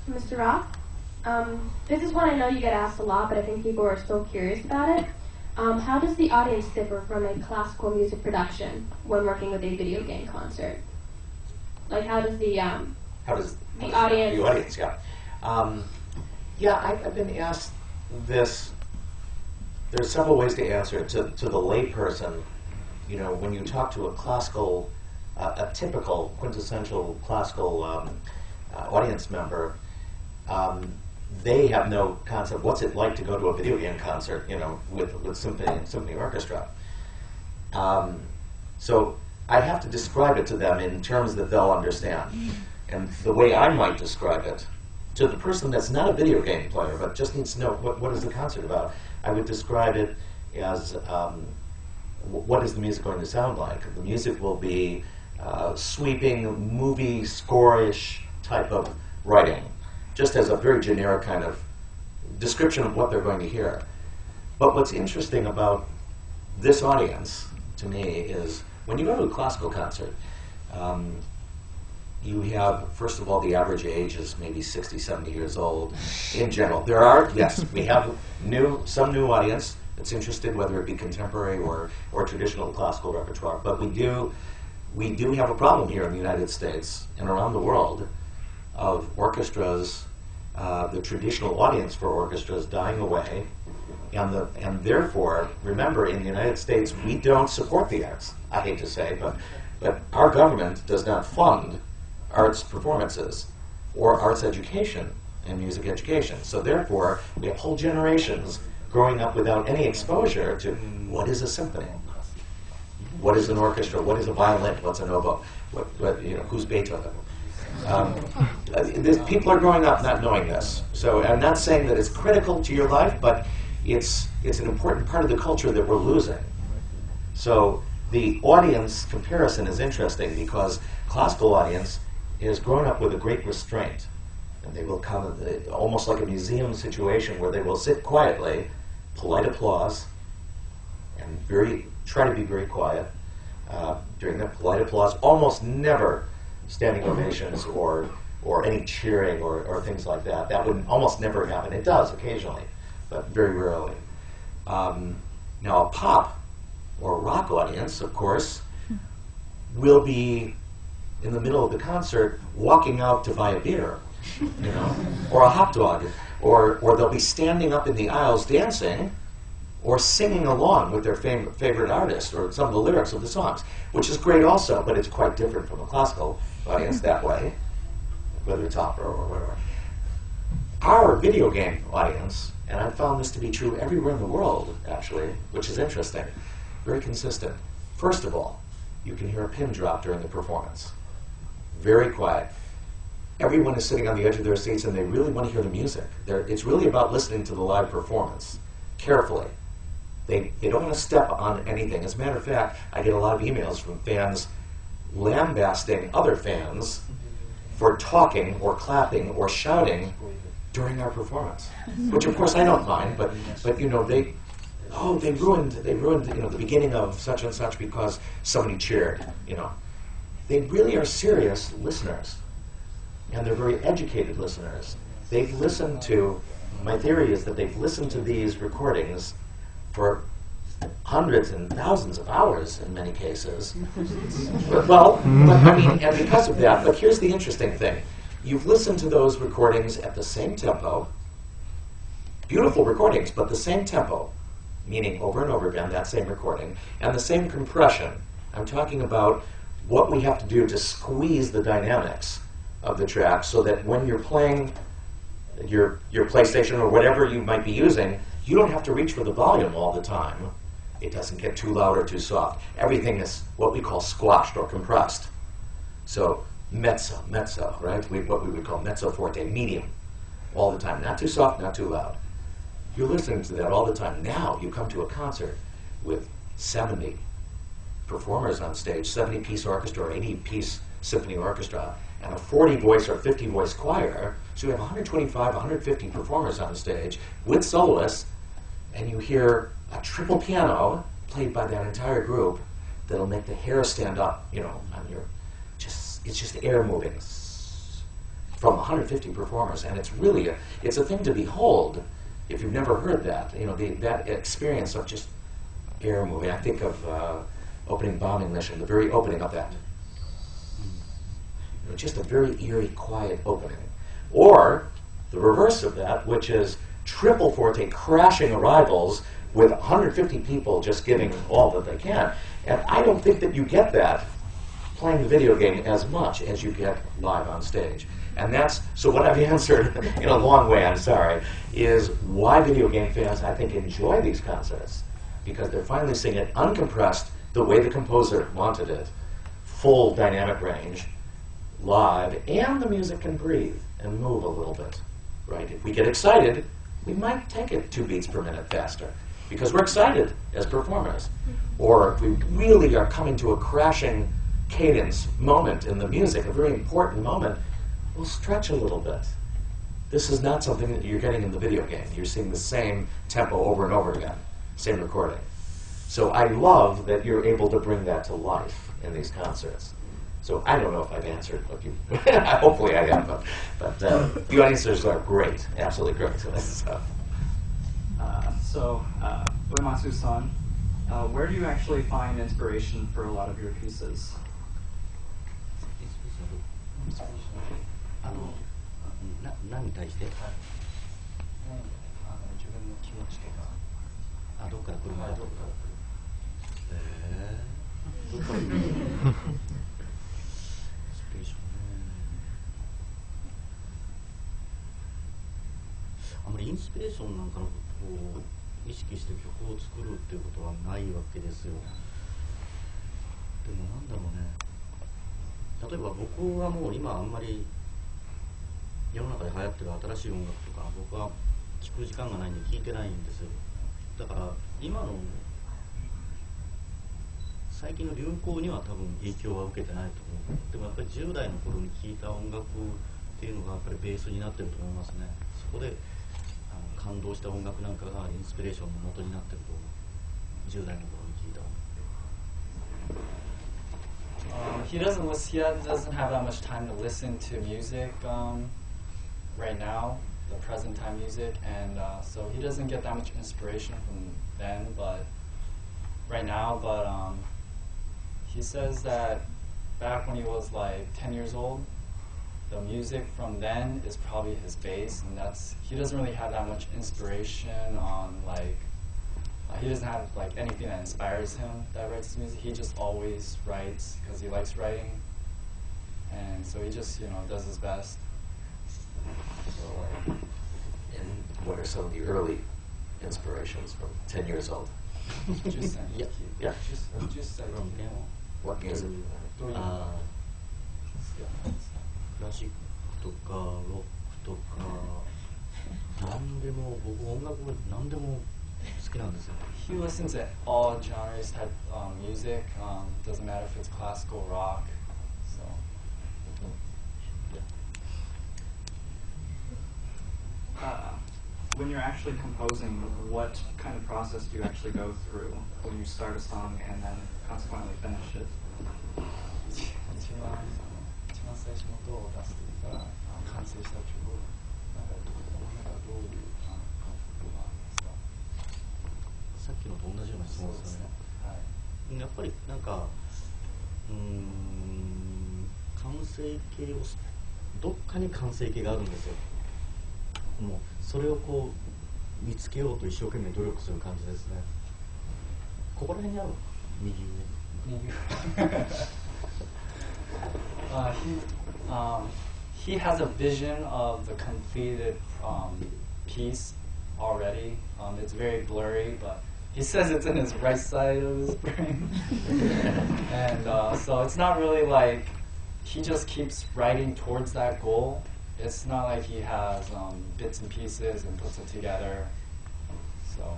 Mr. Roth. This is one I know you get asked a lot, but I think people are still curious about it. How does the audience differ from a classical music production when working with a video game concert? Like, how does the audience? The audience, yeah. I've been asked this. There's several ways to answer it. To the lay person, when you talk to a typical quintessential classical audience member, they have no concept. What's it like to go to a video game concert, with symphony orchestra? So I have to describe it to them in terms that they'll understand. And the way I might describe it to the person that's not a video game player but just needs to know what is the concert about, I would describe it as what is the music going to sound like? The music will be sweeping, movie score-ish type of writing, just as a very generic kind of description of what they're going to hear. But what's interesting about this audience, to me, is when you go to a classical concert, you have, first of all, the average age is maybe 60, 70 years old in general. There are, yes, we have some new audience that's interested, whether it be contemporary or traditional classical repertoire. But we do have a problem here in the United States and around the world of orchestras, the traditional audience for orchestras dying away. And therefore, remember, in the United States, we don't support the arts. I hate to say, but our government does not fund arts performances or arts education and music education. So therefore, we have whole generations growing up without any exposure to what is a symphony, what is an orchestra, what is a violin, what's an oboe, who's Beethoven. People are growing up not knowing this. So I'm not saying that it's critical to your life, but it's an important part of the culture that we're losing. So the audience comparison is interesting because classical audience is grown up with a great restraint. And they will come almost like a museum situation where they will sit quietly, polite applause, and try to be very quiet during that polite applause, almost never standing ovations or any cheering or things like that. That would almost never happen. It does occasionally, but very rarely. Now a pop or rock audience, of course, will be in the middle of the concert walking out to buy a beer, or a hot dog, or they'll be standing up in the aisles dancing or singing along with their favorite artist or some of the lyrics of the songs, which is great also, but it's quite different from a classical audience that way, whether it's opera or whatever. Our video game audience, and I've found this to be true everywhere in the world, actually, which is interesting, very consistent. First of all, you can hear a pin drop during the performance. Very quiet. Everyone is sitting on the edge of their seats and they really want to hear the music. It's really about listening to the live performance carefully. They don't want to step on anything. As a matter of fact, I get a lot of emails from fans lambasting other fans for talking or clapping or shouting during our performance, which of course I don't mind, but they ruined the beginning of such and such because somebody cheered. They really are serious listeners, and they're very educated listeners. They've listened to, my theory is that they've listened to these recordings for hundreds and thousands of hours in many cases. And because of that, but here's the interesting thing. You've listened to those recordings at the same tempo, beautiful recordings, but the same tempo, meaning over and over again, that same recording, and the same compression. I'm talking about what we have to do to squeeze the dynamics of the track so that when you're playing your PlayStation or whatever you might be using, you don't have to reach for the volume all the time. It doesn't get too loud or too soft. Everything is what we call squashed or compressed. So mezzo, right? What we would call mezzo forte, medium, all the time. Not too soft, not too loud. You're listening to that all the time. Now you come to a concert with 70 performers on stage, 70-piece orchestra or 80-piece symphony orchestra, and a 40-voice or 50-voice choir. So you have 125, 150 performers on stage with soloists, and you hear a triple piano played by that entire group that'll make the hair stand up, on your, it's just air moving. from 150 performers, and it's really it's a thing to behold if you've never heard that. You know, that experience of just air moving. I think of opening bombing mission, the very opening of that. You know, just a very eerie, quiet opening. Or the reverse of that, which is triple forte crashing arrivals with 150 people just giving all that they can. And I don't think that you get that playing the video game as much as you get live on stage. And that's, so what I've answered in a long way, I'm sorry, is why video game fans, I think, enjoy these concerts. Because they're finally seeing it uncompressed the way the composer wanted it. Full dynamic range, live, and the music can breathe and move a little bit, right? If we get excited, we might take it 2 beats per minute faster because we're excited as performers. Or if we really are coming to a crashing cadence moment in the music, a very important moment, we'll stretch a little bit. This is not something that you're getting in the video game. You're seeing the same tempo over and over again, same recording. So I love that you're able to bring that to life in these concerts. So I don't know if I've answered what you, hopefully I have, but the audiences are great, absolutely great. So, Uematsu-san, where do you actually find inspiration for a lot of your pieces? 何に対して？自分の気持ちとか。あ、どっから来るの？どっから来る。どっから来る。スペーションね。あまりインスピレーションなんかのことを意識して曲を作るっていうことはないわけですよ。でもなんだろうね。例えば僕はもう今あんまり世の中で流行ってる新しい音楽とか僕は聴く時間がないんで聴いてないんですよ。だから今の最近の流行には多分影響は受けてないと思う。でもやっぱり10代の頃に聴いた音楽っていうのがやっぱりベースになってると思いますね。そこで感動した音楽なんかがインスピレーションの元になってると思う。10代の頃に聴いた音楽。He doesn't have that much time to listen to music right now, the present time music, and so he doesn't get that much inspiration from then, but right now, but he says that back when he was like 10 years old, the music from then is probably his base, and he doesn't really have that much inspiration on like, he doesn't have like anything that inspires him that writes his music. He just always writes because he likes writing, and so he just does his best. So, and what are some of the early inspirations from 10 years old? Yeah. What music? クラシックとかロックとか何でも僕音楽何でも好きなんですよ。He listens to all genres type music. Doesn't matter if it's classical, rock. So. When you're actually composing, what kind of process do you actually go through when you start a song and then consequently finish it? 一番最初のドを出すというか完成した曲をどういう感覚がありますか？さっきのと同じような質問ですよね。はい、やっぱりなんか完成形をどっかに完成形があるんですよ。もうそれをこう見つけようと一生懸命努力する感じですね。ここら辺にあるの？右上。He has a vision of the completed piece already. It's very blurry, but he says it's in his right side of his brain. And so it's not really like he just keeps writing towards that goal. It's not like he has bits and pieces and puts it together. So.